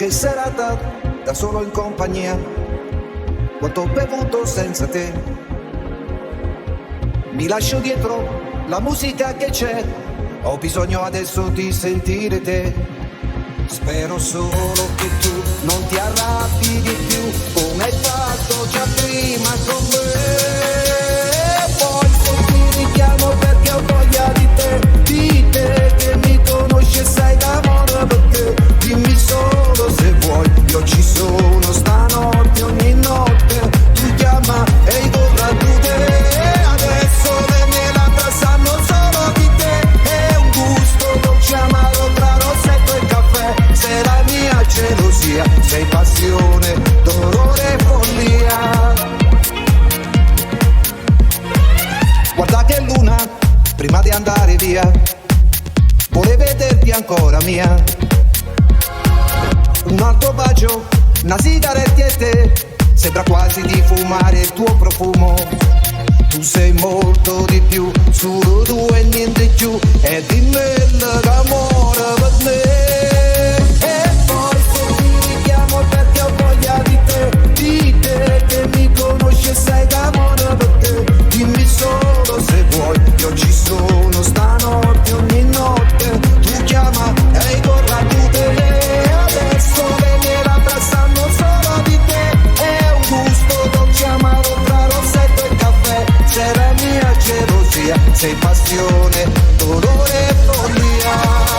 Che serata da solo in compagnia, quanto ho bevuto senza te. Mi lascio dietro la musica che c'è, ho bisogno adesso di sentire te. Spero solo che tu non ti arrabbi di più, come hai fatto già prima con me. Poi se ti richiamo perché ho voglia di te che mi conosci e sai d'amore per te. Dimmi solo se vuoi, io ci sono stanotte, ogni notte tu chiama e i corraggiute. Adesso le mie labbra sanno solo di te, è un gusto dolce amaro tra rossetto e caffè. Sei la mia gelosia, sei passione, dolore e follia. Guarda che luna, prima di andare via, vorrei vederti ancora mia. Un altro bacio, una sigaretta e te, sembra quasi di fumare il tuo profumo. Tu sei molto di più, solo tu e niente più, e dimmi l'amore per me. E poi se ti richiamo perché ho voglia di te che mi conosci e sai d'amore per te. Dimmi solo se vuoi, io ci sono stanotte, ogni notte tu chiama e i corraggiute. Adesso le mie labbra sanno solo di te, è un gusto dolce amaro tra rossetto e caffè. Sei la mia gelosia, sei passione, dolore e follia.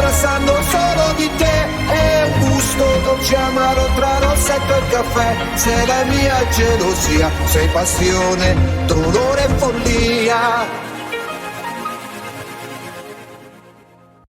Sanno solo di te, è un gusto dolce amaro tra rossetto e caffè. Sei la mia gelosia, sei passione, dolore e follia.